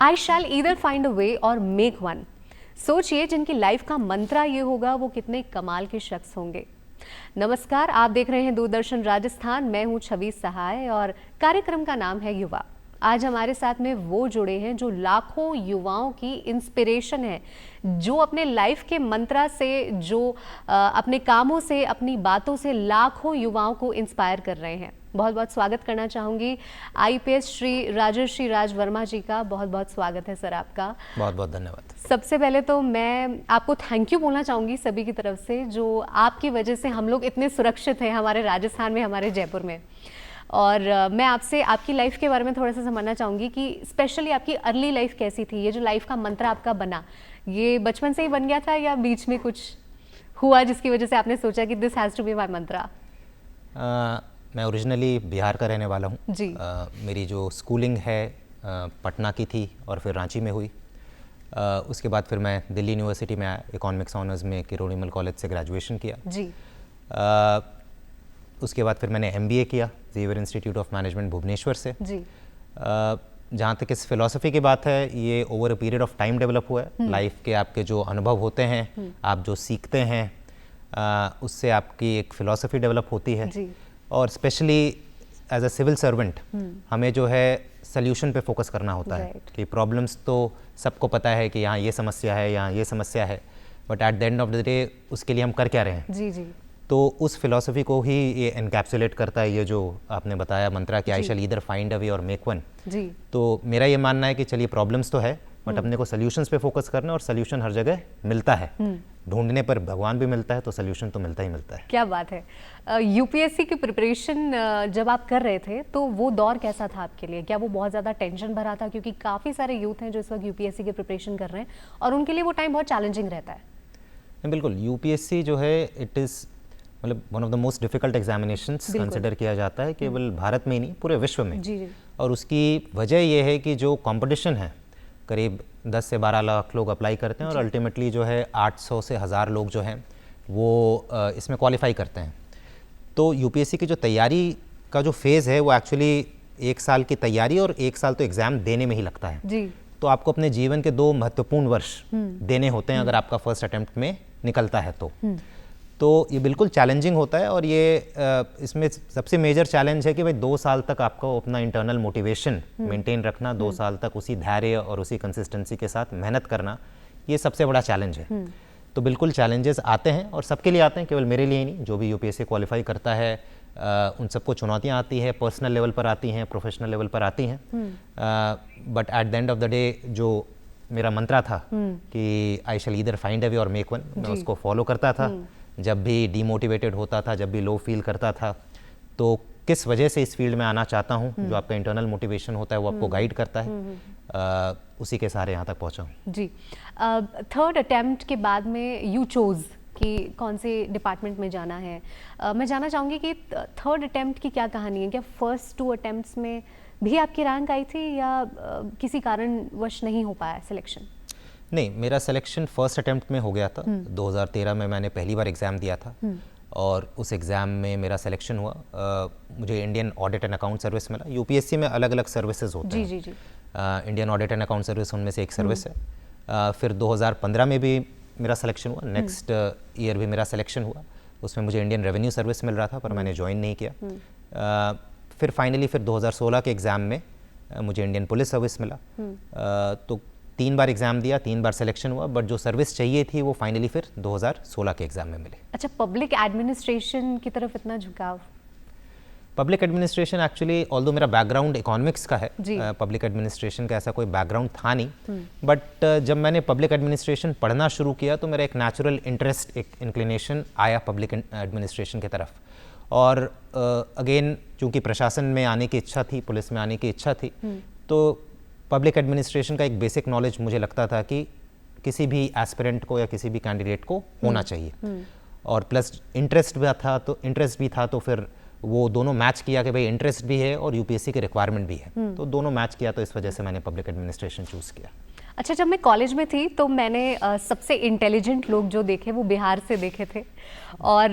I shell either find a वे और make one. सोचिए जिनकी लाइफ का मंत्रा ये होगा वो कितने कमाल के शख्स होंगे। नमस्कार, आप देख रहे हैं दूरदर्शन राजस्थान। मैं हूं छवि सहाय और कार्यक्रम का नाम है युवा। आज हमारे साथ में वो जुड़े हैं जो लाखों युवाओं की इंस्पिरेशन है, जो अपने लाइफ के मंत्रा से, जो अपने कामों से, अपनी बातों से लाखों युवाओं को इंस्पायर कर रहे हैं। बहुत बहुत स्वागत करना चाहूँगी आईपीएस श्री राजर्षि राज वर्मा जी का। बहुत बहुत स्वागत है सर आपका। बहुत बहुत धन्यवाद। सबसे पहले तो मैं आपको थैंक यू बोलना चाहूँगी सभी की तरफ से, जो आपकी वजह से हम लोग इतने सुरक्षित हैं हमारे राजस्थान में, हमारे जयपुर में। और मैं आपसे आपकी लाइफ के बारे में थोड़ा सा समझना चाहूँगी कि स्पेशली आपकी अर्ली लाइफ कैसी थी। ये जो लाइफ का मंत्र आपका बना, ये बचपन से ही बन गया था या बीच में कुछ हुआ जिसकी वजह से आपने सोचा कि this has to be my mantra? मैं ओरिजिनली बिहार का रहने वाला हूँ जी। मेरी जो स्कूलिंग है पटना की थी और फिर रांची में हुई। उसके बाद फिर मैं दिल्ली यूनिवर्सिटी में आया, इकोनॉमिक्स ऑनर्स में किरोड़ीमल कॉलेज से ग्रेजुएशन किया जी। उसके बाद फिर मैंने एमबीए किया Xavier Institute of Management Bhubaneswar से जी। जहाँ तक इस फिलॉसफी की बात है, ये over a period of time develop हुआ है। लाइफ के आपके जो अनुभव होते हैं, आप जो सीखते हैं, उससे आपकी एक फ़िलॉसफी डेवलप होती है। जी। और specially as a civil servant हमें जो है सल्यूशन पे फोकस करना होता है कि प्रॉब्लम्स तो सबको पता है कि यहाँ ये समस्या है, यहाँ ये समस्या है, but at the end of the day उसके लिए हम कर क्या रहे हैं। जी जी। तो उस फिलॉसफी को ही ये एनकैप्सुलेट करता है, ये जो आपने बताया मंत्रा कि आई शैल ईदर फाइंड अ वे और मेक वन। जी। तो मेरा ये मानना है कि चलिए प्रॉब्लम्स तो है, बट अपने को सॉल्यूशंस पे फोकस करना, और सॉल्यूशन हर जगह मिलता है। ढूंढने पर भगवान भी मिलता है, तो सॉल्यूशन तो मिलता ही मिलता है। क्या बात है। यूपीएससी की प्रिपरेशन जब आप कर रहे थे तो वो दौर कैसा था आपके लिए? क्या वो बहुत ज़्यादा टेंशन भरा था? क्योंकि काफ़ी सारे यूथ हैं जो इस वक्त यूपीएससी की प्रिपरेशन कर रहे हैं और उनके लिए वो टाइम बहुत चैलेंजिंग रहता है। बिल्कुल, यूपीएससी जो है इट इज़ मतलब one of the most difficult examinations consider किया जाता है, केवल भारत में ही नहीं पूरे विश्व में। जी जी। और उसकी वजह ये है कि जो कंपटीशन है, करीब 10 से 12 लाख लोग अप्लाई करते हैं और अल्टीमेटली जो है 800 से 1000 लोग जो हैं वो इसमें क्वालिफाई करते हैं। तो यूपीएससी की जो तैयारी का जो फेज़ है वो एक्चुअली 1 साल की तैयारी और 1 साल तो एग्ज़ाम देने में ही लगता है। जी। तो आपको अपने जीवन के 2 महत्वपूर्ण वर्ष देने होते हैं अगर आपका फर्स्ट अटेम्प्ट में निकलता है तो ये बिल्कुल चैलेंजिंग होता है। और ये इसमें सबसे मेजर चैलेंज है कि भाई 2 साल तक आपको अपना इंटरनल मोटिवेशन मेंटेन रखना, 2 साल तक उसी धैर्य और उसी कंसिस्टेंसी के साथ मेहनत करना, ये सबसे बड़ा चैलेंज है। तो बिल्कुल चैलेंजेस आते हैं और सबके लिए आते हैं, केवल मेरे लिए नहीं। जो भी यूपीएससी क्वालिफाई करता है उन सबको चुनौतियाँ आती है, पर्सनल लेवल पर आती हैं, प्रोफेशनल लेवल पर आती हैं। But at the end of the day जो मेरा मंत्रा था कि आई शैल ईदर फाइंड अ वे और मेक वन, मैं उसको फॉलो करता था। जब भी डीमोटिवेटेड होता था, जब भी लो फील करता था, तो किस वजह से इस फील्ड में आना चाहता हूँ, जो आपका इंटरनल मोटिवेशन होता है वो आपको गाइड करता है। उसी के सहारे यहाँ तक पहुँचा हूँ। जी। थर्ड अटेम्प्ट के बाद में यू चोज कि कौन से डिपार्टमेंट में जाना है। मैं जानना चाहूँगी कि थर्ड अटेम्प्ट की क्या कहानी है? क्या फर्स्ट 2 अटेम्प्ट्स में भी आपकी रैंक आई थी या किसी कारणवश नहीं हो पाया सिलेक्शन? नहीं, मेरा सिलेक्शन फर्स्ट अटेम्प्ट में हो गया था। 2013 में मैंने पहली बार एग्ज़ाम दिया था और उस एग्ज़ाम में मेरा सिलेक्शन हुआ। मुझे Indian audit and account service मिला। यूपीएससी में अलग अलग सर्विसेज होते हैं। जी जी। Indian audit and account service उनमें से एक सर्विस है। फिर 2015 में भी मेरा सिलेक्शन हुआ, नेक्स्ट ईयर भी मेरा सिलेक्शन हुआ। उसमें मुझे इंडियन रेवेन्यू सर्विस मिल रहा था, पर मैंने ज्वाइन नहीं किया। फिर फाइनली 2016 के एग्ज़ाम में मुझे इंडियन पुलिस सर्विस मिला। तो 3 बार एग्जाम दिया, 3 बार सिलेक्शन हुआ, बट जो सर्विस चाहिए थी वो फाइनली फिर 2016 के एग्जाम में मिले। अच्छा, पब्लिक एडमिनिस्ट्रेशन की तरफ इतना झुकाव? पब्लिक एडमिनिस्ट्रेशन एक्चुअली, ऑल्दो मेरा बैकग्राउंड इकोनॉमिक्स का है, पब्लिक एडमिनिस्ट्रेशन का ऐसा कोई बैकग्राउंड था नहीं। बट जब मैंने पब्लिक एडमिनिस्ट्रेशन पढ़ना शुरू किया तो मेरा एक नेचुरल इंटरेस्ट, एक इंक्लिनेशन आया पब्लिक एडमिनिस्ट्रेशन की तरफ। और अगेन चूँकि प्रशासन में आने की इच्छा थी, पुलिस में आने की इच्छा थी, तो पब्लिक एडमिनिस्ट्रेशन का एक बेसिक नॉलेज मुझे लगता था कि किसी भी एस्पिरेंट को या किसी भी कैंडिडेट को होना चाहिए। और प्लस इंटरेस्ट भी था, तो फिर वो दोनों मैच किया कि भाई इंटरेस्ट भी है और यूपीएससी की रिक्वायरमेंट भी है, तो दोनों मैच किया, तो इस वजह से मैंने पब्लिक एडमिनिस्ट्रेशन चूज़ किया। अच्छा, जब मैं कॉलेज में थी तो मैंने सबसे इंटेलिजेंट लोग जो देखे वो बिहार से देखे थे, और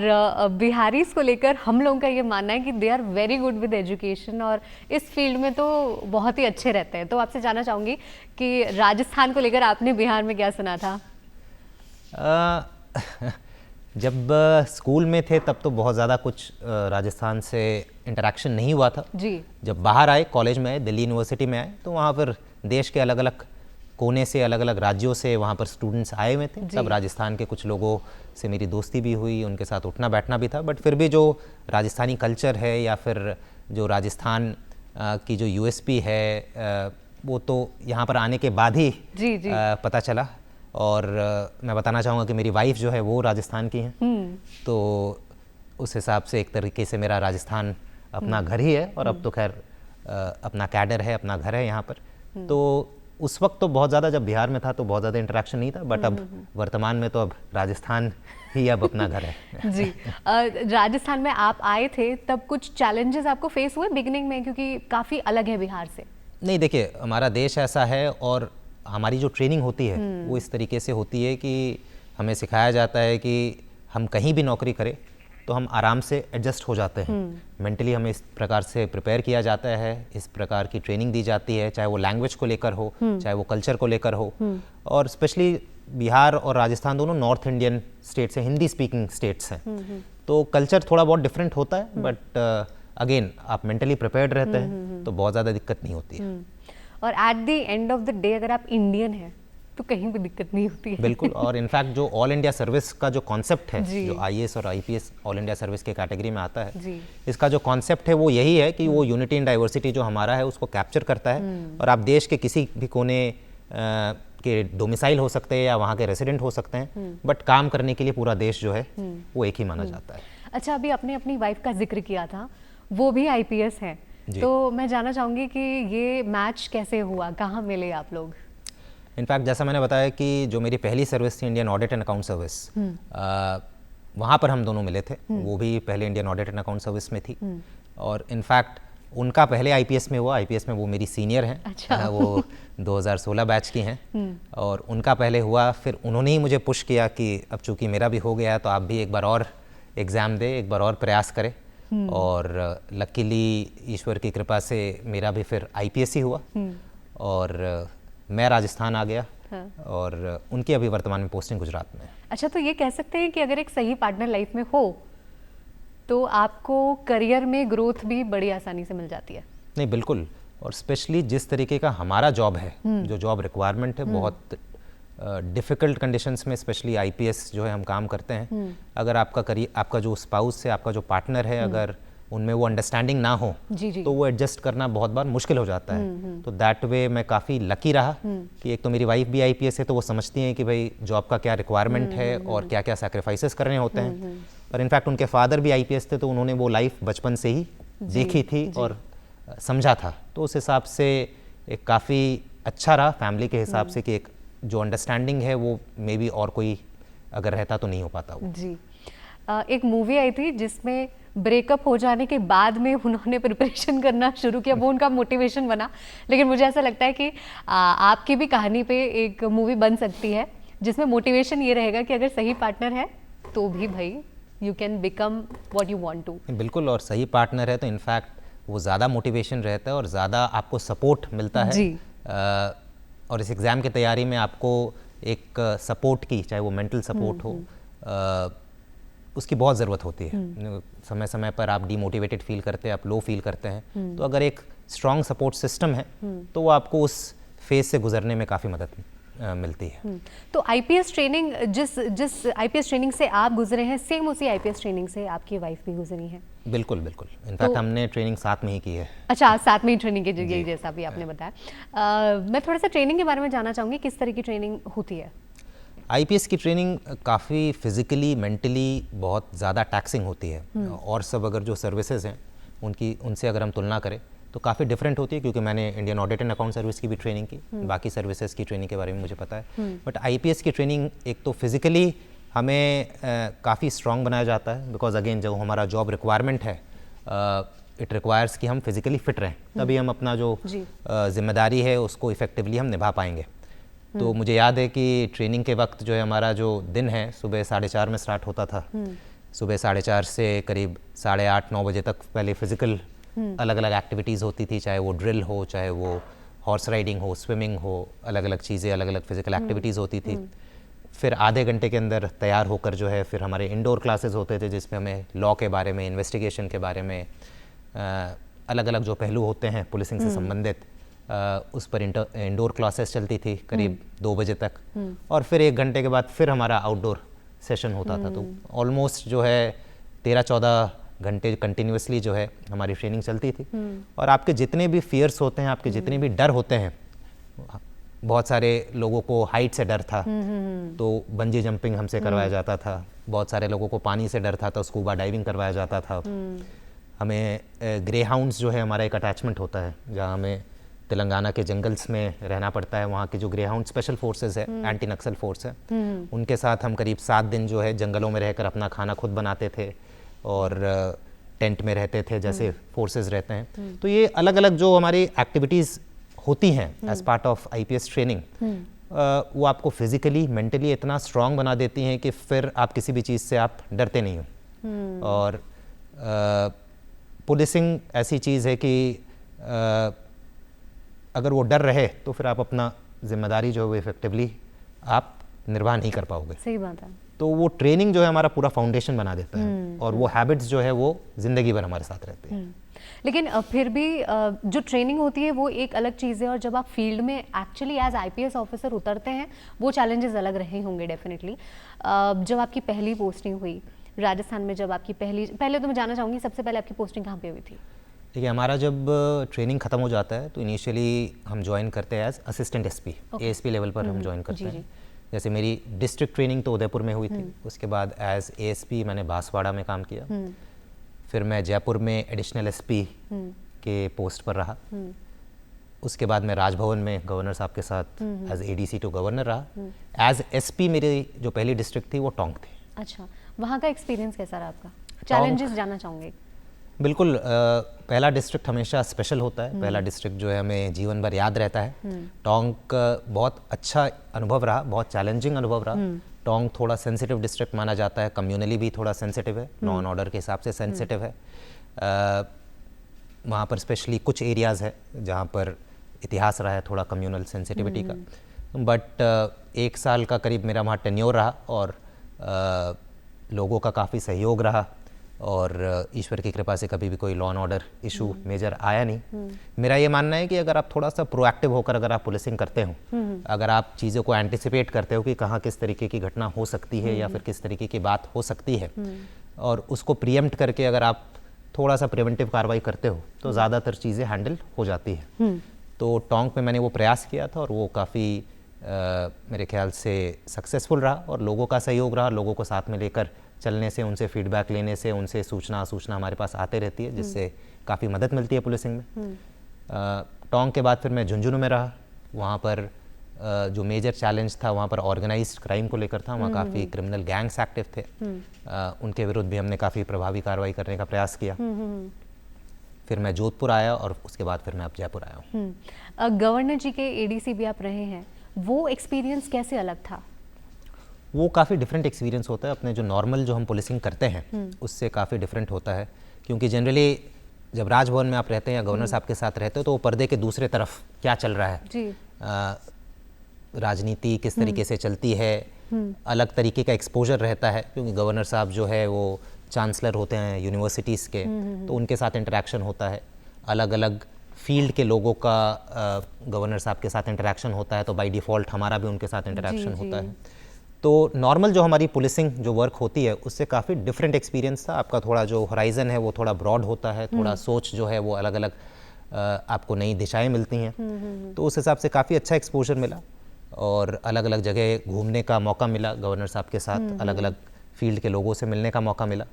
बिहारीज को लेकर हम लोगों का ये मानना है कि they are very good with education और इस फील्ड में तो बहुत ही अच्छे रहते हैं। तो आपसे जानना चाहूँगी कि राजस्थान को लेकर आपने बिहार में क्या सुना था? जब स्कूल में थे तब तो बहुत ज़्यादा कुछ राजस्थान से इंटरेक्शन नहीं हुआ था जी। जब बाहर आए, कॉलेज में आए, दिल्ली यूनिवर्सिटी में आए, तो वहाँ पर देश के अलग अलग कोने से, अलग अलग राज्यों से वहाँ पर स्टूडेंट्स आए हुए थे। तब राजस्थान के कुछ लोगों से मेरी दोस्ती भी हुई, उनके साथ उठना बैठना भी था। बट फिर भी जो राजस्थानी कल्चर है या फिर जो राजस्थान की जो यूएसपी है वो तो यहाँ पर आने के बाद ही पता चला। और मैं बताना चाहूँगा कि मेरी वाइफ जो है वो राजस्थान की हैं, तो उस हिसाब से एक तरीके से मेरा राजस्थान अपना घर ही है। और अब तो खैर अपना कैडर है, अपना घर है यहाँ पर। तो उस वक्त तो बहुत ज़्यादा, जब बिहार में था तो बहुत ज़्यादा इंटरेक्शन नहीं था, बट अब वर्तमान में तो अब राजस्थान ही अब अपना घर है। जी। राजस्थान में आप आए थे तब कुछ चैलेंजेस आपको फेस हुए बिगिनिंग में, क्योंकि काफ़ी अलग है बिहार से? नहीं, देखिए, हमारा देश ऐसा है और हमारी जो ट्रेनिंग होती है वो इस तरीके से होती है कि हमें सिखाया जाता है कि हम कहीं भी नौकरी करें तो हम आराम से एडजस्ट हो जाते हैं। मेंटली हमें इस प्रकार से प्रिपेयर किया जाता है, इस प्रकार की ट्रेनिंग दी जाती है, चाहे वो लैंग्वेज को लेकर हो, चाहे वो कल्चर को लेकर हो। और स्पेशली बिहार और राजस्थान दोनों नॉर्थ इंडियन स्टेट्स हैं, हिंदी स्पीकिंग स्टेट्स हैं, तो कल्चर थोड़ा बहुत डिफरेंट होता है। बट अगेन आप मेंटली प्रिपेयर्ड रहते हैं तो बहुत ज़्यादा दिक्कत नहीं होती है। और at the end of the day अगर आप इंडियन हैं तो कहीं भी दिक्कत नहीं होती है। बिल्कुल। और इनफैक्ट जो ऑल इंडिया सर्विस का जो कॉन्सेप्ट है, जो आईएएस और आईपीएस ऑल इंडिया सर्विस के कैटेगरी में आता है, इसका जो कॉन्सेप्ट है वो यही है कि वो यूनिटी इन डाइवर्सिटी जो हमारा है उसको कैप्चर करता है। और आप देश के किसी भी कोने के डोमिसाइल हो सकते हैं या वहाँ के रेसिडेंट हो सकते हैं, बट काम करने के लिए पूरा देश जो है वो एक ही माना जाता है। अच्छा, अभी आपने अपनी वाइफ का जिक्र किया था, वो भी आईपीएस है, तो मैं जानना चाहूँगी कि ये मैच कैसे हुआ, कहाँ मिले आप लोग? इनफैक्ट जैसा मैंने बताया कि जो मेरी पहली सर्विस थी Indian audit and account service, वहाँ पर हम दोनों मिले थे। वो भी पहले Indian audit and account service में थी। और इनफैक्ट उनका पहले आईपीएस में हुआ, आईपीएस में वो मेरी सीनियर हैं। अच्छा। वो 2016 बैच की हैं और उनका पहले हुआ, फिर उन्होंने ही मुझे पुश किया कि अब चूँकि मेरा भी हो गया है तो आप भी एक बार और एग्ज़ाम दे, एक बार और प्रयास करें। और लकीली ईश्वर की कृपा से मेरा भी फिर आईपीएस ही हुआ और मैं राजस्थान आ गया। और उनकी अभी वर्तमान में पोस्टिंग गुजरात में है। अच्छा, तो ये कह सकते हैं कि अगर एक सही पार्टनर लाइफ में हो तो आपको करियर में ग्रोथ भी बड़ी आसानी से मिल जाती है? नहीं, बिल्कुल। और स्पेशली जिस तरीके का हमारा जॉब है, जो जॉब रिक्वायरमेंट है, बहुत डिफ़िकल्ट कंडीशंस में स्पेशली आईपीएस जो है हम काम करते हैं। अगर आपका जो स्पाउस है, आपका जो पार्टनर है, अगर उनमें वो अंडरस्टैंडिंग ना हो तो वो एडजस्ट करना बहुत बार मुश्किल हो जाता है। तो दैट वे मैं काफ़ी लकी रहा कि एक तो मेरी वाइफ भी आईपीएस है, तो वो समझती हैं कि भाई जॉब का क्या रिक्वायरमेंट है और क्या क्या सैक्रिफाइसेस करने होते हैं। और इनफैक्ट उनके फादर भी आईपीएस थे, तो उन्होंने वो लाइफ बचपन से ही देखी थी और समझा था। तो उस हिसाब से एक काफ़ी अच्छा रहा फैमिली के हिसाब से कि एक जो अंडरस्टैंडिंग है वो मे बी और कोई अगर रहता तो नहीं हो पाता वो। जी। एक मूवी आई थी जिसमें ब्रेकअप हो जाने के बाद में उन्होंने प्रिपरेशन करना शुरू किया, वो उनका मोटिवेशन बना। लेकिन मुझे ऐसा लगता है कि आपकी भी कहानी पे एक मूवी बन सकती है जिसमें मोटिवेशन ये रहेगा कि अगर सही पार्टनर है तो भी भाई you can become what you want to. बिल्कुल। और सही पार्टनर है तो इनफैक्ट वो ज़्यादा मोटिवेशन रहता है और ज़्यादा आपको सपोर्ट मिलता है जी। और इस एग्ज़ाम की तैयारी में आपको एक सपोर्ट की, चाहे वो मेंटल सपोर्ट हो, उसकी बहुत ज़रूरत होती है। समय समय पर आप डीमोटिवेटेड फील करते हैं, आप लो फील करते हैं, तो अगर एक स्ट्रॉन्ग सपोर्ट सिस्टम है तो वो आपको उस फेज से गुजरने में काफ़ी मदद मिलती है। तो आईपीएस ट्रेनिंग जिस आईपीएस ट्रेनिंग से आप गुजरे हैं, सेम उसी आईपीएस ट्रेनिंग से आपकी वाइफ भी गुजरी है? बिल्कुल बिल्कुल। इनफैक्ट हमने ट्रेनिंग साथ में ही की है। अच्छा, साथ में ही ट्रेनिंग की जगह, जैसा भी आपने बताया। मैं थोड़ा सा ट्रेनिंग के बारे में जानना चाहूँगी, किस तरह की ट्रेनिंग होती है? आईपीएस की ट्रेनिंग काफ़ी फिज़िकली, मेंटली बहुत ज़्यादा टैक्सिंग होती है। और सब अगर जो सर्विसेज हैं उनसे अगर हम तुलना करें तो काफ़ी डिफरेंट होती है, क्योंकि मैंने Indian audit and account service की भी ट्रेनिंग की, बाकी सर्विसेज की ट्रेनिंग के बारे में मुझे पता है। बट आईपीएस की ट्रेनिंग एक तो फिज़िकली हमें काफ़ी स्ट्रॉन्ग बनाया जाता है, बिकॉज अगेन जो हमारा जॉब रिक्वायरमेंट है इट रिक्वायर्स कि हम फिज़िकली फिट रहें, तभी हम अपना जो जिम्मेदारी है उसको इफ़ेक्टिवली हम निभा पाएंगे। तो मुझे याद है कि ट्रेनिंग के वक्त जो है हमारा जो दिन है सुबह 4:30 में स्टार्ट होता था। सुबह 4:30 से करीब 8:30-9 बजे तक पहले फिजिकल अलग अलग एक्टिविटीज़ होती थी, चाहे वो ड्रिल हो, चाहे वो हॉर्स राइडिंग हो, स्विमिंग हो, अलग अलग चीज़ें, अलग अलग फिजिकल एक्टिविटीज़ होती थी। फिर आधे घंटे के अंदर तैयार होकर जो है फिर हमारे इंडोर क्लासेस होते थे, जिसमें हमें लॉ के बारे में, इन्वेस्टिगेशन के बारे में, अलग अलग जो पहलू होते हैं पुलिसिंग से संबंधित, उस पर इंडोर क्लासेस चलती थी करीब 2 बजे तक। और फिर 1 घंटे के बाद फिर हमारा आउटडोर सेशन होता था। तो ऑलमोस्ट जो है 13-14 घंटे कंटिन्यूसली जो है हमारी ट्रेनिंग चलती थी। और आपके जितने भी फियर्स होते हैं, आपके जितने भी डर होते हैं, बहुत सारे लोगों को हाइट से डर था तो बंजी जंपिंग हमसे करवाया जाता था। बहुत सारे लोगों को पानी से डर था तो स्कूबा डाइविंग करवाया जाता था। हमें ग्रे हाउंड्स जो है हमारा एक अटैचमेंट होता है, जहाँ हमें तेलंगाना के जंगल्स में रहना पड़ता है। वहाँ के जो ग्रे हाउंड स्पेशल फोर्सेस है, एंटी नक्सल फोर्स है, उनके साथ हम करीब 7 दिन जो है जंगलों में रहकर अपना खाना खुद बनाते थे और टेंट में रहते थे जैसे फोर्सेस रहते हैं। तो ये अलग अलग जो हमारी एक्टिविटीज़ होती हैं as part of IPS training, वो आपको फिजिकली मेंटली इतना स्ट्रांग बना देती हैं कि फिर आप किसी भी चीज़ से आप डरते नहीं हो। और पुलिसिंग ऐसी चीज़ है कि अगर वो डर रहे तो फिर आप अपना जिम्मेदारी जो है वो इफेक्टिवली आप निर्वाह नहीं कर पाओगे। सही बात है। तो वो ट्रेनिंग जो है हमारा पूरा फाउंडेशन बना देता है और वो हैबिट्स जो है वो ज़िंदगी भर हमारे साथ रहते हैं। लेकिन फिर भी जो ट्रेनिंग होती है वो एक अलग चीज़ है, और जब आप फील्ड में एक्चुअली एज IPS ऑफिसर उतरते हैं वो चैलेंजेस अलग रहे होंगे डेफिनेटली। जब आपकी पहली पोस्टिंग हुई राजस्थान में, जब आपकी पहले तो मैं जानना चाहूँगी सबसे पहले आपकी पोस्टिंग कहाँ पे हुई थी? देखिए, हमारा जब ट्रेनिंग ख़त्म हो जाता है तो इनिशियली हम ज्वाइन करते हैं as assistant SP, ASP level पर हम ज्वाइन करते हैं। जैसे मेरी डिस्ट्रिक्ट ट्रेनिंग तो उदयपुर में हुई थी, उसके बाद एज ASP मैंने बांसवाड़ा में काम किया। फिर मैं जयपुर में एडिशनल SP के पोस्ट पर रहा। उसके बाद मैं राजभवन में गवर्नर साहब के साथ एज ADC टू गवर्नर रहा। एज SP मेरी जो पहली डिस्ट्रिक्ट थी वो टोंक थी। अच्छा, वहाँ का एक्सपीरियंस कैसा रहा आपका? चैलेंजेस जानना चाहूँगी। बिल्कुल, पहला डिस्ट्रिक्ट हमेशा स्पेशल होता है। पहला डिस्ट्रिक्ट जो है हमें जीवन भर याद रहता है। टोंक बहुत अच्छा अनुभव रहा, बहुत चैलेंजिंग अनुभव रहा। टोंक थोड़ा सेंसिटिव डिस्ट्रिक्ट माना जाता है, कम्युनली भी थोड़ा सेंसिटिव है, लॉ एंड ऑर्डर के हिसाब से सेंसिटिव है। वहाँ पर स्पेशली कुछ एरियाज़ है जहाँ पर इतिहास रहा है थोड़ा कम्युनल सेंसिटिविटी का। बट 1 साल का करीब मेरा वहाँ टेन्योर रहा और लोगों का काफ़ी सहयोग रहा और ईश्वर की कृपा से कभी भी कोई law and order issue major आया नहीं। मेरा ये मानना है कि अगर आप थोड़ा सा प्रोएक्टिव होकर अगर आप पुलिसिंग करते हो, अगर आप चीज़ों को एंटिसिपेट करते हो कि कहाँ किस तरीके की घटना हो सकती है या फिर किस तरीके की बात हो सकती है, और उसको प्रीएम्प्ट करके अगर आप थोड़ा सा प्रिवेंटिव कार्रवाई करते हो तो ज़्यादातर चीज़ें हैंडल हो जाती है। तो टोंक में मैंने वो प्रयास किया था और वो काफ़ी मेरे ख्याल से सक्सेसफुल रहा और लोगों का सहयोग रहा। लोगों को साथ में लेकर चलने से, उनसे फीडबैक लेने से, उनसे सूचना हमारे पास आते रहती है, जिससे काफ़ी मदद मिलती है पुलिसिंग में। टोंक के बाद फिर मैं झुंझुनू में रहा। वहाँ पर जो मेजर चैलेंज था वहाँ पर ऑर्गेनाइज्ड क्राइम को लेकर था। वहाँ काफ़ी क्रिमिनल गैंग्स एक्टिव थे, उनके विरुद्ध भी हमने काफ़ी प्रभावी कार्रवाई करने का प्रयास किया। फिर मैं जोधपुर आया और उसके बाद फिर मैं अब जयपुर आया हूँ। गवर्नर जी के ADC भी आप रहे हैं, वो एक्सपीरियंस कैसे अलग था? वो काफ़ी डिफरेंट एक्सपीरियंस होता है, अपने जो नॉर्मल जो हम पुलिसिंग करते हैं उससे काफ़ी डिफरेंट होता है। क्योंकि जनरली जब राजभवन में आप रहते हैं या गवर्नर साहब के साथ रहते हो तो वो पर्दे के दूसरे तरफ क्या चल रहा है जी। राजनीति किस तरीके से चलती है, अलग तरीके का एक्सपोजर रहता है। क्योंकि गवर्नर साहब जो है वो चांसलर होते हैं यूनिवर्सिटीज़ के, तो उनके साथ इंटरेक्शन होता है। अलग अलग फील्ड के लोगों का गवर्नर साहब के साथ इंटरेक्शन होता है, तो बाय डिफ़ॉल्ट हमारा भी उनके साथ इंटरेक्शन होता है। तो नॉर्मल जो हमारी पुलिसिंग जो वर्क होती है उससे काफ़ी डिफरेंट एक्सपीरियंस था। आपका थोड़ा जो होराइजन है वो थोड़ा ब्रॉड होता है, थोड़ा सोच जो है वो अलग अलग आपको नई दिशाएं मिलती हैं। तो उस हिसाब से काफ़ी अच्छा एक्सपोजर मिला और अलग अलग जगह घूमने का मौका मिला, गवर्नर साहब के साथ अलग अलग फील्ड के लोगों से मिलने का मौका मिला।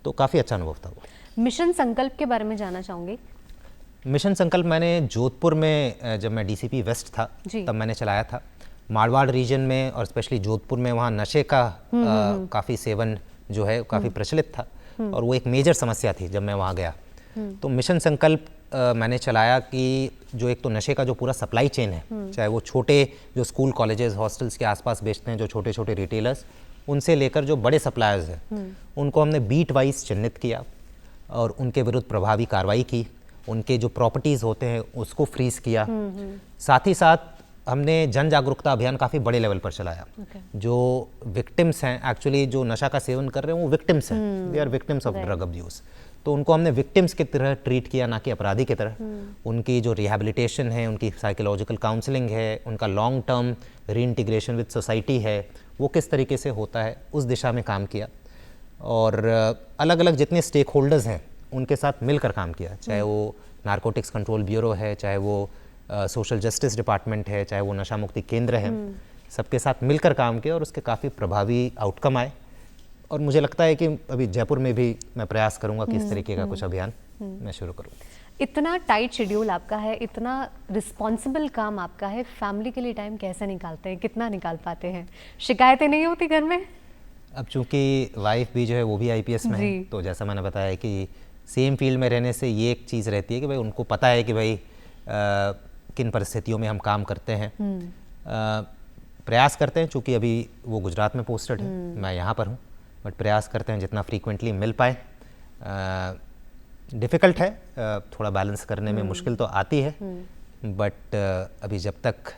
तो काफ़ी अच्छा अनुभव था वो। मिशन संकल्प के बारे में जानना चाहूँगी। मिशन संकल्प मैंने जोधपुर में जब मैं DCP वेस्ट था तब मैंने चलाया था। मारवाड़ रीजन में और स्पेशली जोधपुर में वहाँ नशे का काफ़ी सेवन जो है काफ़ी प्रचलित था और वो एक मेजर समस्या थी जब मैं वहाँ गया। तो मिशन संकल्प मैंने चलाया कि जो एक तो नशे का जो पूरा सप्लाई चेन है, चाहे वो छोटे जो स्कूल कॉलेजेस हॉस्टल्स के आसपास बेचते हैं, जो छोटे छोटे रिटेलर्स, उनसे लेकर जो बड़े सप्लायर्स हैं, उनको हमने बीट वाइज चिन्हित किया और उनके विरुद्ध प्रभावी कार्रवाई की। उनके जो प्रॉपर्टीज़ होते हैं उसको फ्रीज किया। साथ ही साथ हमने जन जागरूकता अभियान काफ़ी बड़े लेवल पर चलाया। जो विक्टिम्स हैं, एक्चुअली जो नशा का सेवन कर रहे हैं वो विक्टिम्स हैं, they are victims of drug abuse. तो उनको हमने विक्टिम्स की तरह ट्रीट किया, ना कि अपराधी की तरह। उनकी जो रिहैबिलिटेशन है, उनकी साइकोलॉजिकल काउंसलिंग है, उनका long term reintegration with society है, वो किस तरीके से होता है, उस दिशा में काम किया। और अलग अलग जितने स्टेक होल्डर्स हैं उनके साथ मिलकर काम किया, चाहे वो नारकोटिक्स कंट्रोल ब्यूरो है, चाहे वो सोशल जस्टिस डिपार्टमेंट है, चाहे वो नशा मुक्ति केंद्र है, सबके साथ मिलकर काम किया और उसके काफ़ी प्रभावी आउटकम आए। और मुझे लगता है कि अभी जयपुर में भी मैं प्रयास करूंगा कि इस तरीके का कुछ अभियान मैं शुरू करूँ। इतना टाइट शेड्यूल आपका है, इतना रिस्पॉन्सिबल काम आपका है, फैमिली के लिए टाइम कैसे निकालते हैं, कितना निकाल पाते हैं? शिकायतें नहीं होती घर में? अब चूंकि वाइफ भी जो है वो भी आईपीएस में है, तो जैसा मैंने बताया कि सेम फील्ड में रहने से ये एक चीज़ रहती है कि भाई उनको पता है कि भाई किन परिस्थितियों में हम काम करते हैं। प्रयास करते हैं, चूँकि अभी वो गुजरात में पोस्टेड है, मैं यहाँ पर हूँ, बट प्रयास करते हैं जितना फ्रीक्वेंटली मिल पाए। डिफ़िकल्ट है, थोड़ा बैलेंस करने में मुश्किल तो आती है, बट अभी जब तक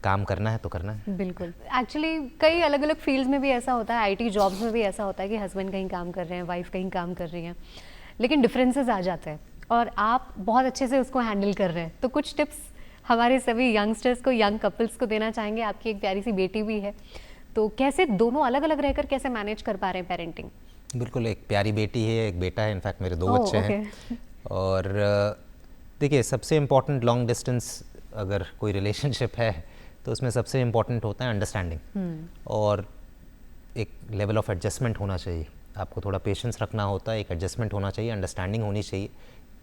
काम करना है तो करना है। बिल्कुल। एक्चुअली कई अलग अलग फील्ड्स में भी ऐसा होता है, आईटी जॉब्स में भी ऐसा होता है कि हस्बैंड कहीं काम कर रहे हैं, वाइफ कहीं काम कर रही हैं, लेकिन डिफरेंसेस आ जाते हैं और आप बहुत अच्छे से उसको हैंडल कर रहे हैं। तो कुछ टिप्स हमारे सभी यंगस्टर्स को, यंग कपल्स को देना चाहेंगे? आपकी एक प्यारी सी बेटी भी है, तो कैसे दोनों अलग अलग रहकर कैसे मैनेज कर पा रहे हैं पेरेंटिंग? बिल्कुल, एक प्यारी बेटी है, एक बेटा है, इनफैक्ट मेरे 2 बच्चे हैं। और देखिए, सबसे इम्पोर्टेंट लॉन्ग डिस्टेंस अगर कोई रिलेशनशिप है तो उसमें सबसे इम्पोर्टेंट होता है अंडरस्टैंडिंग और एक लेवल ऑफ एडजस्टमेंट होना चाहिए। आपको थोड़ा पेशेंस रखना होता है, एक एडजस्टमेंट होना चाहिए, अंडरस्टैंडिंग होनी चाहिए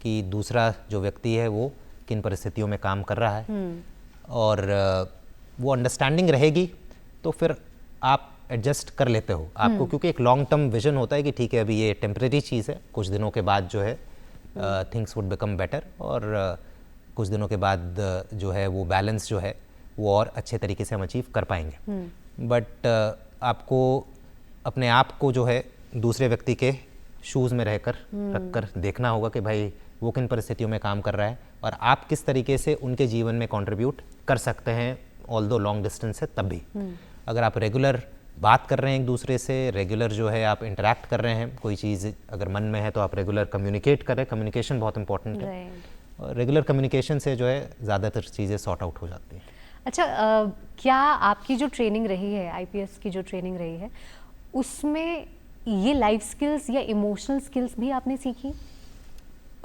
कि दूसरा जो व्यक्ति है वो किन परिस्थितियों में काम कर रहा है। और वो अंडरस्टैंडिंग रहेगी तो फिर आप एडजस्ट कर लेते हो आपको, क्योंकि एक लॉन्ग टर्म विजन होता है कि ठीक है अभी ये टेम्परेरी चीज़ है, कुछ दिनों के बाद जो है थिंग्स वुड बिकम बेटर, और कुछ दिनों के बाद जो है वो बैलेंस जो है वो और अच्छे तरीके से हम अचीव कर पाएंगे। बट आपको अपने आप को जो है दूसरे व्यक्ति के शूज़ में रख कर देखना होगा कि भाई वो किन परिस्थितियों में काम कर रहा है और आप किस तरीके से उनके जीवन में कंट्रीब्यूट कर सकते हैं, ऑल्दो लॉन्ग डिस्टेंस है तब भी। अगर आप रेगुलर बात कर रहे हैं एक दूसरे से, रेगुलर जो है आप इंटरेक्ट कर रहे हैं, कोई चीज़ अगर मन में है तो आप रेगुलर कम्युनिकेट करें, कम्युनिकेशन बहुत इंपॉर्टेंट है। और रेगुलर कम्युनिकेशन से जो है ज़्यादातर चीज़ें सॉर्ट आउट हो जाती हैं। अच्छा, क्या आपकी जो ट्रेनिंग रही है, आईपीएस की जो ट्रेनिंग रही है, उसमें ये लाइफ स्किल्स या इमोशनल स्किल्स भी आपने सीखी?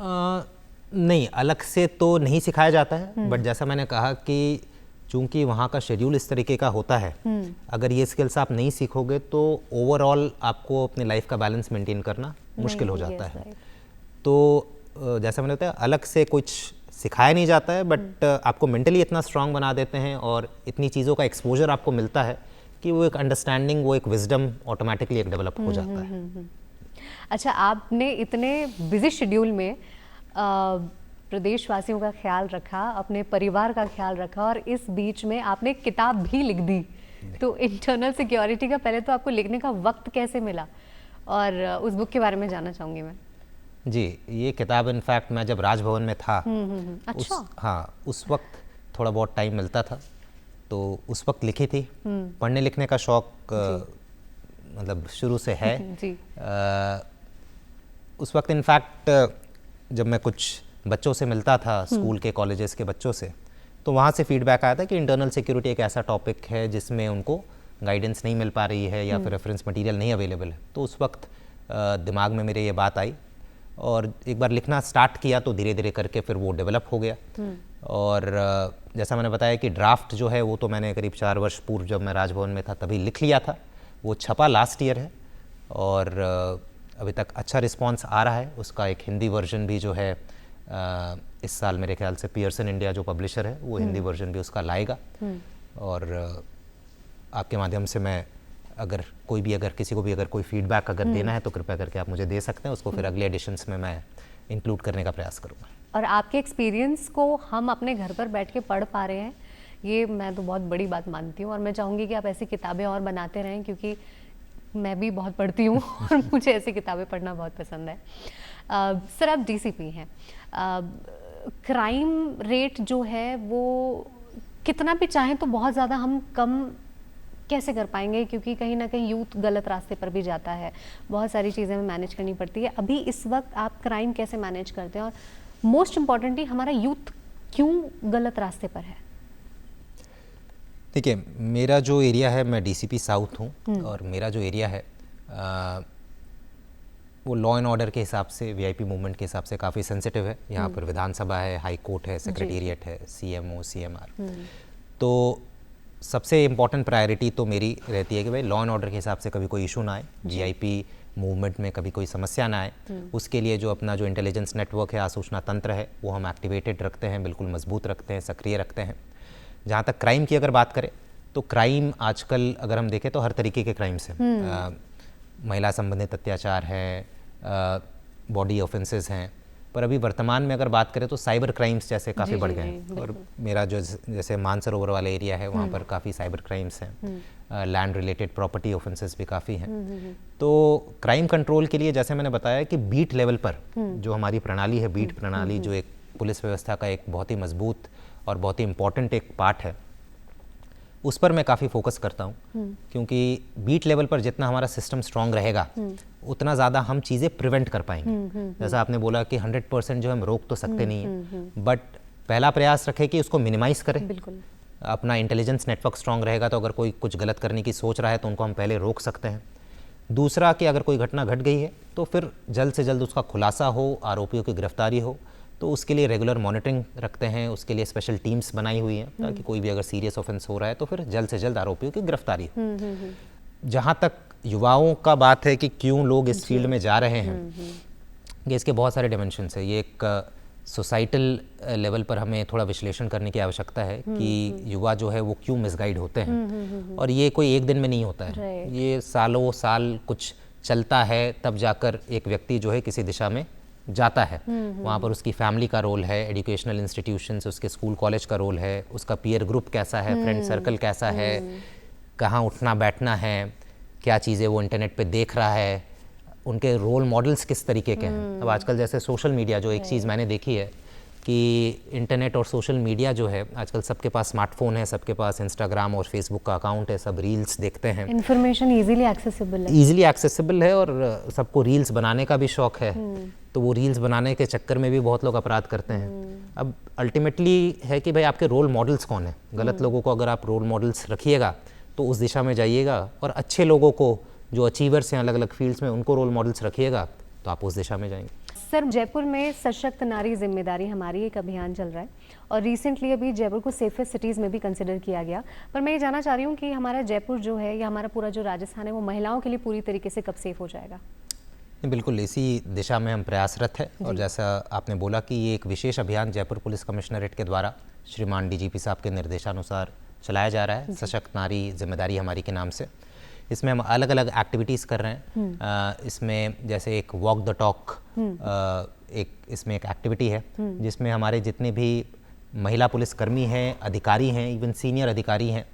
नहीं, अलग से तो नहीं सिखाया जाता है, बट जैसा मैंने कहा कि चूंकि वहाँ का शेड्यूल इस तरीके का होता है, अगर ये स्किल्स आप नहीं सीखोगे तो ओवरऑल आपको अपने लाइफ का बैलेंस मेंटेन करना मुश्किल हो जाता है। तो जैसा मैंने बताया, अलग से कुछ सिखाया नहीं जाता है, बट आपको मेंटली इतना स्ट्रांग बना देते हैं और इतनी चीज़ों का एक्सपोजर आपको मिलता है कि वो एक अंडरस्टैंडिंग, वो एक विजडम ऑटोमेटिकली एक डेवलप हो जाता है। अच्छा, आपने इतने बिजी शेड्यूल में प्रदेशवासियों का ख्याल रखा, अपने परिवार का ख्याल रखा, और इस बीच में आपने किताब भी लिख दी। तो इंटरनल सिक्योरिटी का पहले तो आपको लिखने का वक्त कैसे मिला, और उस बुक के बारे में जानना चाहूँगी मैं। जी, ये किताब इनफैक्ट मैं जब राजभवन में था, अच्छा। उस वक्त थोड़ा बहुत टाइम मिलता था तो उस वक्त लिखी थी। पढ़ने लिखने का शौक मतलब शुरू से है। जी। उस वक्त इनफैक्ट जब मैं कुछ बच्चों से मिलता था, स्कूल के, कॉलेजेस के बच्चों से, तो वहाँ से फीडबैक आया था कि इंटरनल सिक्योरिटी एक ऐसा टॉपिक है जिसमें उनको गाइडेंस नहीं मिल पा रही है या फिर रेफरेंस मटेरियल नहीं अवेलेबल है। तो उस वक्त दिमाग में मेरे ये बात आई और एक बार लिखना स्टार्ट किया तो धीरे धीरे करके फिर वो डेवलप हो गया। और जैसा मैंने बताया कि ड्राफ्ट जो है वो तो मैंने करीब 4 वर्ष पूर्व जब मैं राजभवन में था तभी लिख लिया था। वो छपा लास्ट ईयर है और अभी तक अच्छा रिस्पांस आ रहा है। उसका एक हिंदी वर्जन भी जो है इस साल मेरे ख्याल से पियर्सन इंडिया जो पब्लिशर है वो हिंदी वर्जन भी उसका लाएगा। और आपके माध्यम से मैं अगर किसी को भी अगर कोई फीडबैक अगर देना है तो कृपया करके आप मुझे दे सकते हैं, उसको फिर अगले एडिशंस में मैं इंक्लूड करने का प्रयास करूँगा। और आपके एक्सपीरियंस को हम अपने घर पर बैठ के पढ़ पा रहे हैं, ये मैं तो बहुत बड़ी बात मानती हूँ। और मैं चाहूँगी कि आप ऐसी किताबें और बनाते रहें, क्योंकि मैं भी बहुत पढ़ती हूँ और मुझे ऐसी किताबें पढ़ना बहुत पसंद है। सर, आप डीसीपी हैं, क्राइम रेट जो है वो कितना भी चाहें तो बहुत ज़्यादा हम कम कैसे कर पाएंगे, क्योंकि कहीं ना कहीं यूथ गलत रास्ते पर भी जाता है, बहुत सारी चीज़ें हमें मैनेज करनी पड़ती है। अभी इस वक्त आप क्राइम कैसे मैनेज करते हैं, और मोस्ट इम्पॉर्टेंटली हमारा यूथ क्यों गलत रास्ते पर है? देखिए, मेरा जो एरिया है, मैं डीसीपी साउथ हूँ और मेरा जो एरिया है वो लॉ एंड ऑर्डर के हिसाब से, वीआईपी मूवमेंट के हिसाब से काफ़ी सेंसिटिव है। यहाँ पर विधानसभा है, हाई कोर्ट है, सेक्रेटेरिएट है, सीएमओ, सीएमआर। तो सबसे इम्पॉर्टेंट प्रायोरिटी तो मेरी रहती है कि भाई लॉ एंड ऑर्डर के हिसाब से कभी कोई इशू ना आए, वीआईपी मूवमेंट में कभी कोई समस्या ना आए। उसके लिए जो अपना जो इंटेलिजेंस नेटवर्क है, आसूचना तंत्र है, वो हम एक्टिवेटेड रखते हैं, बिल्कुल मजबूत रखते हैं, सक्रिय रखते हैं। जहाँ तक क्राइम की अगर बात करें तो क्राइम आजकल अगर हम देखें तो हर तरीके के क्राइम्स हैं। महिला संबंधित अत्याचार है, बॉडी ऑफेंसेस हैं, पर अभी वर्तमान में अगर बात करें तो साइबर क्राइम्स जैसे काफ़ी बढ़ गए हैं। और मेरा जो जैसे मानसरोवर वाला एरिया है, वहाँ पर काफ़ी साइबर क्राइम्स हैं, लैंड रिलेटेड प्रॉपर्टी ऑफेंसेस भी काफ़ी हैं। तो क्राइम कंट्रोल के लिए जैसे मैंने बताया कि बीट लेवल पर जो हमारी प्रणाली है, बीट प्रणाली जो एक पुलिस व्यवस्था का एक बहुत ही मजबूत और बहुत ही इम्पॉर्टेंट एक पार्ट है, उस पर मैं काफ़ी फोकस करता हूँ। क्योंकि बीट लेवल पर जितना हमारा सिस्टम स्ट्रांग रहेगा उतना ज़्यादा हम चीज़ें प्रिवेंट कर पाएंगे। जैसा आपने बोला कि 100% जो हम रोक तो सकते नहीं हैं, बट पहला प्रयास रखें कि उसको मिनिमाइज़ करें। बिल्कुल। अपना इंटेलिजेंस नेटवर्क स्ट्रांग रहेगा तो अगर कोई कुछ गलत करने की सोच रहा है तो उनको हम पहले रोक सकते हैं। दूसरा कि अगर कोई घटना घट गई है तो फिर जल्द से जल्द उसका खुलासा हो, आरोपियों की गिरफ्तारी हो। तो उसके लिए रेगुलर मॉनिटरिंग रखते हैं, उसके लिए स्पेशल टीम्स बनाई हुई हैं ताकि कोई भी अगर सीरियस ऑफेंस हो रहा है तो फिर जल्द से जल्द आरोपियों की गिरफ्तारी हो। जहाँ तक युवाओं का बात है कि क्यों लोग इस फील्ड में जा रहे हैं, ये इसके बहुत सारे डिमेंशंस है। ये एक सोसाइटल लेवल पर हमें थोड़ा विश्लेषण करने की आवश्यकता है कि युवा जो है वो क्यों मिसगाइड होते हैं। और ये कोई एक दिन में नहीं होता है, ये सालों साल कुछ चलता है, तब जाकर एक व्यक्ति जो है किसी दिशा में जाता है। वहाँ पर उसकी फैमिली का रोल है, एजुकेशनल इंस्टीट्यूशंस, उसके स्कूल कॉलेज का रोल है, उसका पीयर ग्रुप कैसा है, फ्रेंड सर्कल कैसा है, कहाँ उठना बैठना है, क्या चीज़ें वो इंटरनेट पे देख रहा है, उनके रोल मॉडल्स किस तरीके के हैं। अब आजकल जैसे सोशल मीडिया, जो एक चीज़ मैंने देखी है कि इंटरनेट और सोशल मीडिया जो है आजकल सबके पास स्मार्टफोन है, सबके पास इंस्टाग्राम और फेसबुक का अकाउंट है, सब रील्स देखते हैं। इन्फॉर्मेशन इजीली एक्सेसिबल है, ईजिली एक्सेसिबल है और सबको रील्स बनाने का भी शौक है। तो वो रील्स बनाने के चक्कर में भी बहुत लोग अपराध करते हैं। अब अल्टीमेटली है कि भाई आपके रोल मॉडल्स कौन है। गलत लोगों को अगर आप रोल मॉडल्स रखिएगा तो उस दिशा में जाइएगा, और अच्छे लोगों को जो अचीवर्स हैं अलग अलग फील्ड्स में उनको रोल मॉडल्स रखिएगा तो आप उस दिशा में जाएंगे। सर, जयपुर में सशक्त नारी जिम्मेदारी हमारी एक अभियान चल रहा है, और रिसेंटली अभी जयपुर को सेफेस्ट सिटीज़ में भी कंसिडर किया गया। पर मैं ये जानना चाह रही हूँ कि हमारा जयपुर जो है या हमारा पूरा जो राजस्थान है वो महिलाओं के लिए पूरी तरीके से कब सेफ हो जाएगा? बिल्कुल इसी दिशा में हम प्रयासरत हैं। और जैसा आपने बोला कि ये एक विशेष अभियान जयपुर पुलिस कमिश्नरेट के द्वारा श्रीमान डीजीपी साहब के निर्देशानुसार चलाया जा रहा है, सशक्त नारी जिम्मेदारी हमारी के नाम से। इसमें हम अलग अलग एक्टिविटीज़ कर रहे हैं। इसमें जैसे एक वॉक द टॉक, एक इसमें एक एक्टिविटी है जिसमें हमारे जितने भी महिला पुलिसकर्मी हैं, अधिकारी हैं, इवन सीनियर अधिकारी हैं,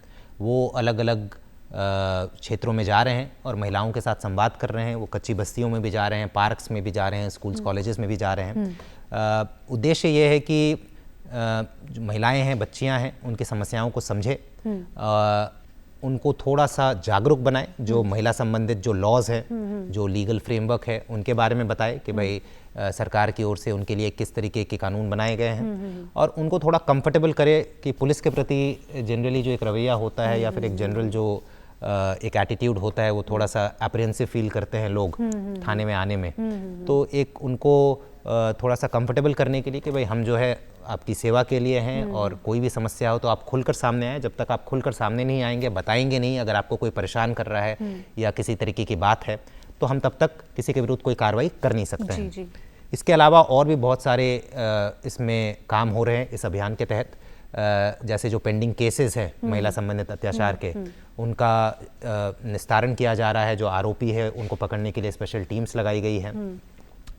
वो अलग अलग क्षेत्रों में जा रहे हैं और महिलाओं के साथ संवाद कर रहे हैं। वो कच्ची बस्तियों में भी जा रहे हैं, पार्क्स में भी जा रहे हैं, स्कूल्स कॉलेजेस में भी जा रहे हैं। उद्देश्य ये है कि जो महिलाएं हैं, बच्चियां हैं, उनकी समस्याओं को समझे, उनको थोड़ा सा जागरूक बनाए, जो महिला संबंधित जो लॉज है, जो लीगल फ्रेमवर्क है, उनके बारे में बताए कि भाई सरकार की ओर से उनके लिए किस तरीके के कानून बनाए गए हैं, और उनको थोड़ा कंफर्टेबल करे कि पुलिस के प्रति जनरली जो एक रवैया होता है या फिर एक जनरल जो एक एटीट्यूड होता है, वो थोड़ा सा एप्रिहेंसिव फील करते हैं लोग थाने में आने में। तो एक उनको थोड़ा सा कंफर्टेबल करने के लिए कि भाई हम जो है आपकी सेवा के लिए हैं, और कोई भी समस्या हो तो आप खुलकर सामने आएँ। जब तक आप खुलकर सामने नहीं आएंगे, बताएंगे नहीं, अगर आपको कोई परेशान कर रहा है या किसी तरीके की बात है, तो हम तब तक किसी के विरुद्ध कोई कार्रवाई कर नहीं सकते हैं। जी। इसके अलावा और भी बहुत सारे इसमें काम हो रहे हैं इस अभियान के तहत। जैसे जो पेंडिंग केसेस हैं महिला संबंधित अत्याचार के, उनका निस्तारण किया जा रहा है। जो आरोपी है उनको पकड़ने के लिए स्पेशल टीम्स लगाई गई हैं।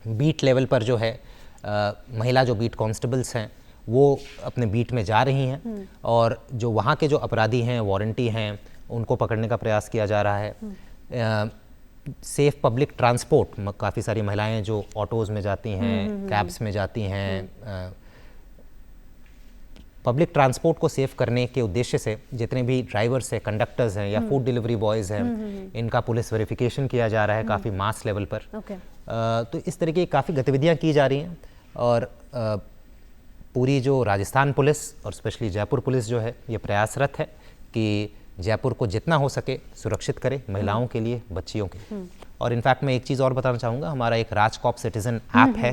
बीट लेवल पर जो है महिला जो बीट कांस्टेबल्स हैं वो अपने बीट में जा रही हैं और जो वहाँ के जो अपराधी हैं, वारंटी हैं, उनको पकड़ने का प्रयास किया जा रहा है। सेफ पब्लिक ट्रांसपोर्ट, काफ़ी सारी महिलाएं जो ऑटोज़ में जाती हैं, कैब्स में जाती हैं, पब्लिक ट्रांसपोर्ट को सेव करने के उद्देश्य से जितने भी ड्राइवर्स हैं, कंडक्टर्स हैं या फूड डिलीवरी बॉयज़ हैं, इनका पुलिस वेरिफिकेशन किया जा रहा है काफ़ी मास लेवल पर। तो इस तरह की काफ़ी गतिविधियां की जा रही हैं और पूरी जो राजस्थान पुलिस और स्पेशली जयपुर पुलिस जो है ये प्रयासरत है कि जयपुर को जितना हो सके सुरक्षित करे महिलाओं के लिए, बच्चियों के लिए। और इनफैक्ट मैं एक चीज़ और बताना चाहूँगा, हमारा एक राजकॉप सिटीजन ऐप है,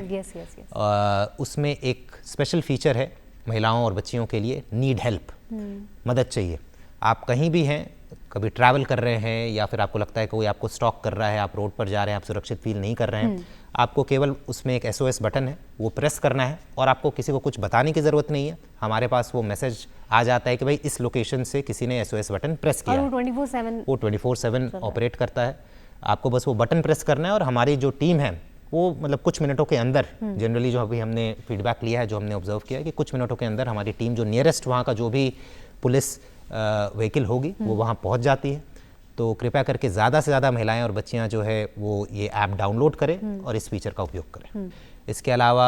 उसमें एक स्पेशल फीचर है महिलाओं और बच्चियों के लिए, नीड हेल्प, मदद चाहिए। आप कहीं भी हैं, कभी ट्रैवल कर रहे हैं या फिर आपको लगता है कोई आपको स्टॉक कर रहा है, आप रोड पर जा रहे हैं, आप सुरक्षित फील नहीं कर रहे हैं, आपको केवल उसमें एक SOS बटन है, वो प्रेस करना है और आपको किसी को कुछ बताने की ज़रूरत नहीं है। हमारे पास वो मैसेज आ जाता है कि भाई इस लोकेशन से किसी ने SOS बटन प्रेस किया है। वो 24/7 ऑपरेट करता है। आपको बस वो बटन प्रेस करना है और हमारी जो टीम है वो मतलब कुछ मिनटों के अंदर, जनरली जो अभी हमने फीडबैक लिया है, जो हमने ऑब्जर्व किया है कि कुछ मिनटों के अंदर हमारी टीम जो नियरेस्ट वहाँ का जो भी पुलिस व्हीकल होगी वो वहाँ पहुँच जाती है। तो कृपया करके ज़्यादा से ज़्यादा महिलाएं और बच्चियां जो है वो ये ऐप डाउनलोड करें और इस फीचर का उपयोग करें। इसके अलावा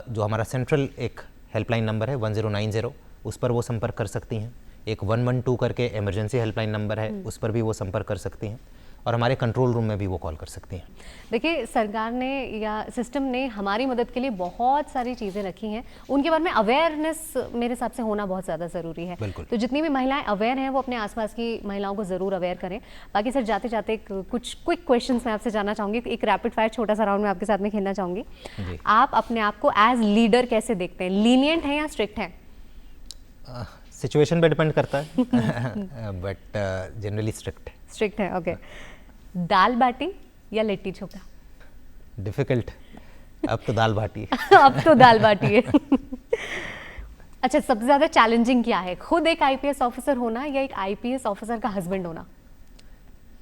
जो हमारा सेंट्रल एक हेल्पलाइन नंबर है 1090, उस पर वो संपर्क कर सकती हैं। एक 112 करके इमरजेंसी हेल्पलाइन नंबर है, उस पर भी वो संपर्क कर सकती हैं और हमारे कंट्रोल रूम में भी वो कॉल कर सकती हैं। देखिए, सरकार ने या सिस्टम ने हमारी मदद के लिए बहुत सारी चीज़ें रखी हैं, उनके बारे में अवेयरनेस मेरे हिसाब से होना बहुत ज़्यादा ज़रूरी है। तो जितनी भी महिलाएं अवेयर हैं वो अपने आसपास की महिलाओं को ज़रूर अवेयर करें। बाकी सर, जाते जाते कुछ क्विक क्वेश्चंस मैं आपसे जानना चाहूँगी, एक रैपिड फायर छोटा सा राउंड में आपके साथ में खेलना चाहूँगी। आप अपने आप को एज लीडर कैसे देखते हैं? लीनियंट हैं या स्ट्रिक्ट हैं? सिचुएशन पे डिपेंड करता है बट जनरली स्ट्रिक्ट है। ओके। दाल बाटी या लिट्टी चोखा? डिफिकल्ट, अब तो दाल बाटी अब तो दाल बाटी है। अच्छा, सबसे ज्यादा चैलेंजिंग क्या है, खुद एक IPS ऑफिसर होना या एक IPS ऑफिसर का हस्बैंड होना?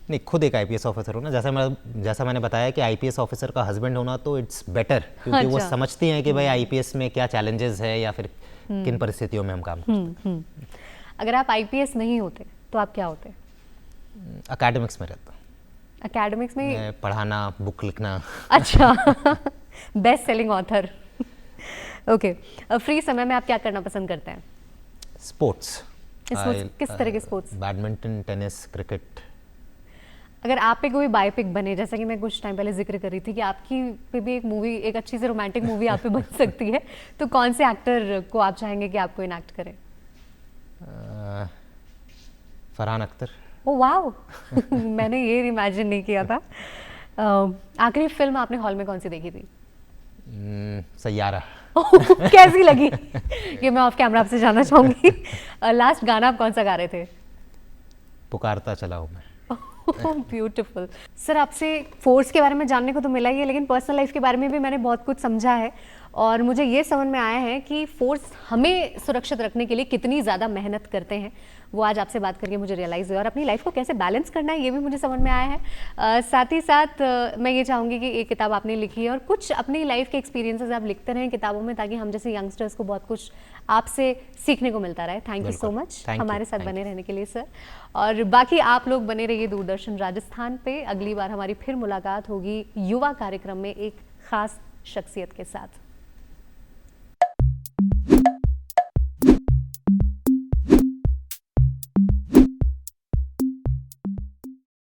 नहीं, खुद एक IPS ऑफिसर होना। जैसा मैंने बताया कि IPS ऑफिसर का हस्बैंड होना तो इट्स बेटर, क्योंकि वो समझती हैं कि भाई IPS में क्या चैलेंजेस है या फिर किन परिस्थितियों में हम काम करते हैं। अगर आप IPS नहीं होते तो आप क्या होते? एकेडमिक्स में रहता। एकेडमिक्स में पढ़ाना, बुक लिखना। अच्छा। Best selling author. Okay. Free समय में आप क्या करना पसंद करते हैं? स्पोर्ट्स। किस तरह के स्पोर्ट्स? Badminton, tennis, cricket. अगर आप पे कोई बायोपिक बने, जैसा कि मैं कुछ टाइम पहले जिक्र कर रही थी कि आपकी पे भी एक मूवी, एक अच्छी सी रोमांटिक मूवी आप पे बन सकती है, तो कौन से एक्टर को आप चाहेंगे कि आपको इनैक्ट करें? फरहान अख्तर। Oh wow. मैंने ये इमेजिन नहीं किया था। आखिरी फिल्म आपने हॉल में कौन सी देखी थी? सैयारा। कैसी लगी? ये मैं ऑफ कैमरा आपसे जानना चाहूंगी। लास्ट गाना आप कौन सा गा रहे थे? पुकारता चला हूं मैं। ब्यूटीफुल। सर, आपसे फोर्स के बारे में जानने को तो मिला ही है, लेकिन पर्सनल लाइफ के बारे में भी मैंने बहुत कुछ समझा है और मुझे ये समझ में आया है कि फोर्स हमें सुरक्षित रखने के लिए कितनी ज़्यादा मेहनत करते हैं, वो आज आपसे बात करके मुझे रियलाइज़ हुआ। और अपनी लाइफ को कैसे बैलेंस करना है ये भी मुझे समझ में आया है। साथ ही साथ मैं ये चाहूँगी कि एक किताब आपने लिखी है और कुछ अपनी लाइफ के एक्सपीरियंसेस आप लिखते रहें किताबों में, ताकि हम जैसे यंगस्टर्स को बहुत कुछ आपसे सीखने को मिलता रहे। थैंक यू सो मच हमारे साथ बने रहने के लिए सर। और बाकी आप लोग बने रहिए दूरदर्शन राजस्थान पे। अगली बार हमारी फिर मुलाकात होगी युवा कार्यक्रम में एक खास शख्सियत के साथ।